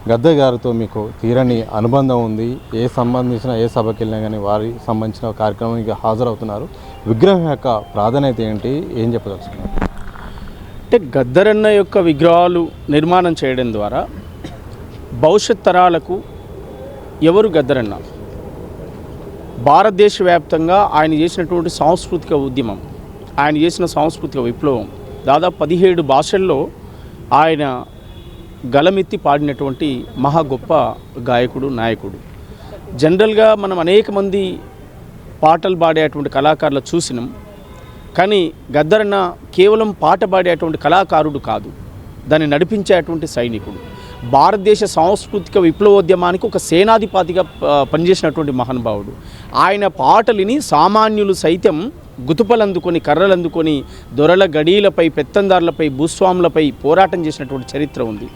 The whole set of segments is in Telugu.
గద్దర్ గారితో మీకు తీరని అనుబంధం ఉంది. సంబంధించిన ఏ సభకి వెళ్ళినా కానీ వారి సంబంధించిన కార్యక్రమానికి హాజరవుతున్నారు. విగ్రహం యొక్క ప్రాధాన్యత ఏంటి, ఏం చెప్పదలుచుకున్నారు? అంటే గద్దరన్న యొక్క విగ్రహాలు నిర్మాణం చేయడం ద్వారా భవిష్యత్ తరాలకు ఎవరు గద్దరన్న, భారతదేశ వ్యాప్తంగా ఆయన చేసినటువంటి సాంస్కృతిక ఉద్యమం, ఆయన చేసిన సాంస్కృతిక విప్లవం, దాదాపు 17 భాషల్లో ఆయన గలమెత్తి పాడినటువంటి మహా గొప్ప గాయకుడు, నాయకుడు. జనరల్గా మనం అనేక మంది పాటలు పాడేటువంటి కళాకారులు చూసినాం, కానీ గద్దరన్న కేవలం పాట పాడేటువంటి కళాకారుడు కాదు, దాన్ని నడిపించేటువంటి సైనికుడు. భారతదేశ సాంస్కృతిక విప్లవోద్యమానికి ఒక సేనాధిపతిగా పనిచేసినటువంటి మహానుభావుడు. ఆయన పాటలిని సామాన్యులు సైతం గుతుపలందుకొని, కర్రలందుకొని దొరల గడీలపై, పెత్తందారులపై, భూస్వాములపై పోరాటం చేసినటువంటి చరిత్ర ఉంది.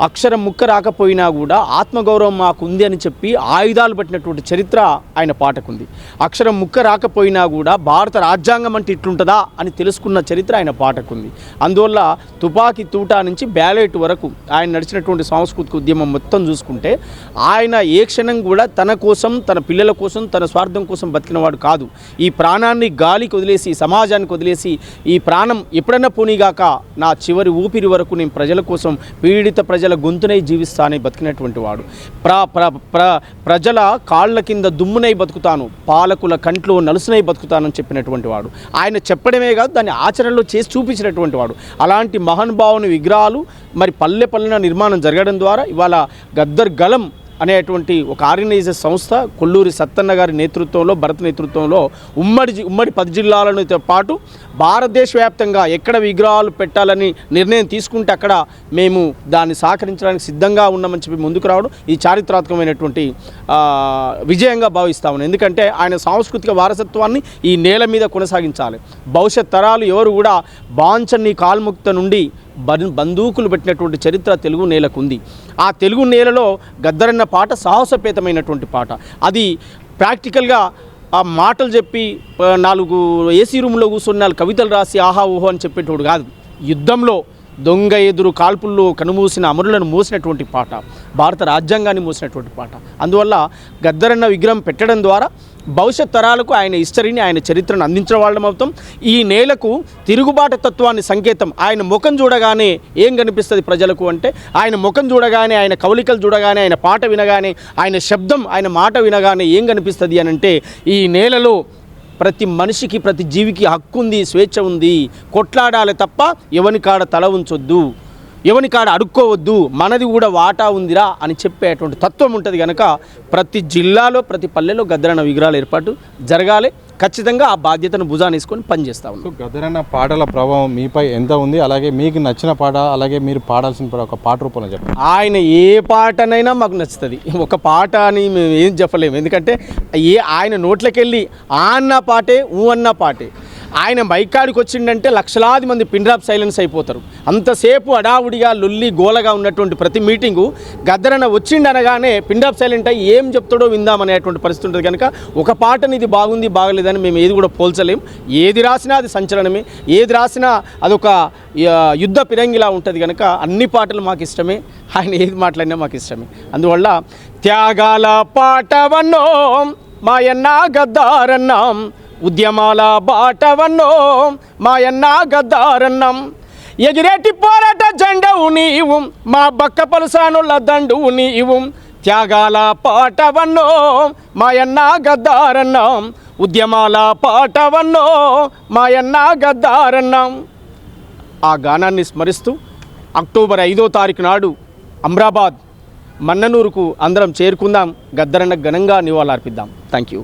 అక్షరం ముక్క రాకపోయినా కూడా ఆత్మగౌరవం మాకు ఉంది అని చెప్పి ఆయుధాలు పట్టినటువంటి చరిత్ర ఆయన పాటకుంది. అక్షరం ముక్క రాకపోయినా కూడా భారత రాజ్యాంగం అంటే ఇట్లుంటుందా అని తెలుసుకున్న చరిత్ర ఆయన పాటకుంది. అందువల్ల తుపాకీ తూటా నుంచి బ్యాలెట్ వరకు ఆయన నడిచినటువంటి సాంస్కృతిక ఉద్యమం మొత్తం చూసుకుంటే ఆయన ఏ క్షణం కూడా తన కోసం, తన పిల్లల కోసం, తన స్వార్థం కోసం బతికినవాడు కాదు. ఈ ప్రాణాన్ని గాలికి వదిలేసి, సమాజానికి వదిలేసి, ఈ ప్రాణం ఎప్పుడన్నా పోనీగాక నా చివరి ఊపిరి వరకు నేను ప్రజల కోసం, పీడిత ప్రజల గొంతునై జీవిస్తానని బతికినటువంటి వాడు. ప్రజల కాళ్ళ కింద దుమ్మునై బతుకుతాను, పాలకుల కంట్లో నలుసునై బతుకుతానని చెప్పినటువంటి వాడు. ఆయన చెప్పడమే కాదు, దాన్ని ఆచరణలో చేసి చూపించినటువంటి వాడు. అలాంటి మహానుభావుని విగ్రహాలు మరి పల్లె పల్లెన నిర్మాణం జరగడం ద్వారా ఇవాళ గద్దర్ గలం అనేటువంటి ఒక ఆర్గనైజర్ సంస్థ కొల్లూరి సత్తన్న గారి నేతృత్వంలో, భరత్ నేతృత్వంలో ఉమ్మడి 10 జిల్లాలతో పాటు భారతదేశ వ్యాప్తంగా ఎక్కడ విగ్రహాలు పెట్టాలని నిర్ణయం తీసుకుంటే అక్కడ మేము దాన్ని సహకరించడానికి సిద్ధంగా ఉన్నామని చెప్పి ముందుకు రావడం ఈ చారిత్రాత్మకమైనటువంటి విజయంగా భావిస్తాము. ఎందుకంటే ఆయన సాంస్కృతిక వారసత్వాన్ని ఈ నేల మీద కొనసాగించాలి. భవిష్యత్ తరాలు ఎవరు కూడా బాంచన్ని కాల్ముక్త నుండి బందూకులు పెట్టినటువంటి చరిత్ర తెలుగు నేలకు ఉంది. ఆ తెలుగు నేలలో గద్దరన్న పాట సాహసపేతమైనటువంటి పాట. అది ప్రాక్టికల్గా ఆ మాటలు చెప్పి 4 ఏసీ రూమ్లో కూర్చొని 4 కవితలు రాసి ఆహా ఊహో అని చెప్పేటోడు కాదు. యుద్ధంలో దొంగ ఎదురు కాల్పుల్లో కనుమూసిన అమరులను మోసినటువంటి పాట, భారత రాజ్యాంగాన్ని మోసినటువంటి పాట. అందువల్ల గద్దరన్న విగ్రహం పెట్టడం ద్వారా భవిష్యత్ తరాలకు ఆయన హిస్టరీని, ఆయన చరిత్రను అందించడం వాళ్ళం అవుతాం. ఈ నేలకు తిరుగుబాటు తత్వాన్ని సంకేతం. ఆయన ముఖం చూడగానే ఏం కనిపిస్తుంది ప్రజలకు అంటే, ఆయన ముఖం చూడగానే, ఆయన కవలికలు చూడగానే, ఆయన పాట వినగానే, ఆయన శబ్దం, ఆయన మాట వినగానే ఏం కనిపిస్తుంది అని అంటే, ఈ నేలలో ప్రతి మనిషికి, ప్రతి జీవికి హక్కు ఉంది, స్వేచ్ఛ ఉంది. కొట్లాడాలి తప్ప ఎవని కాడ తల ఉంచొద్దు, ఎవని కాడ అడుక్కోవద్దు, మనది కూడా వాటా ఉందిరా అని చెప్పేటువంటి తత్వం ఉంటుంది. కనుక ప్రతి జిల్లాలో, ప్రతి పల్లెలో గద్దరన్న విగ్రహాలు ఏర్పాటు జరగాలి. ఖచ్చితంగా ఆ బాధ్యతను భుజాన్ని వేసుకొని పనిచేస్తా ఉన్నాం. గద్దరన్న పాటల ప్రభావం మీపై ఎంత ఉంది, అలాగే మీకు నచ్చిన పాట, అలాగే మీరు పాడాల్సిన ఒక పాట రూపంలో చెప్పండి. ఆయన ఏ పాటనైనా మాకు నచ్చుతుంది. ఒక పాట అని మేము ఏం చెప్పలేము. ఎందుకంటే ఆయన నోట్లకెళ్ళి ఆ అన్న పాటే, ఊ అన్న పాటే. ఆయన మైకాడికి వచ్చిండంటే లక్షలాది మంది పిన్ డ్రాప్ సైలెన్స్ అయిపోతారు. అంతసేపు అడావుడిగా లొల్లి గోలగా ఉన్నటువంటి ప్రతి మీటింగు గద్దరన్న వచ్చిండనగానే పిన్ డ్రాప్ సైలెంట్ అయ్యి ఏం చెప్తాడో విందామనేటువంటి పరిస్థితి ఉంటుంది. కనుక ఒక పాటని ఇది బాగుంది, బాగలేదని మేము ఏది కూడా పోల్చలేం. ఏది రాసినా అది సంచలనమే, ఏది రాసినా అదొక యుద్ధ పిరంగిలా ఉంటుంది. కనుక అన్ని పాటలు మాకు ఇష్టమే, ఆయన ఏది మాట్లాడినా మాకు ఇష్టమే. అందువల్ల త్యాగాల పాటవన్నో మాయన్న గద్దారన్నాం, ఉద్యమాల బాటవన్నో మాయన్న గద్దారన్నం, ఎగిరేటి పోరాట జెండవు నీవు, మా బక్క పలుసానుల దండువు నీవు, త్యాగాల పాటవన్నో మాయన్న గద్దారన్నం, ఉద్యమాల పాటవన్నో మాయన్న గద్దారన్నం. ఆ గానాన్ని స్మరిస్తూ అక్టోబర్ 5వ తారీఖు నాడు అమ్రాబాద్ మన్ననూరుకు అందరం చేరుకుందాం. గద్దరన్న ఘనంగా నివాళులర్పిద్దాం. Thank you.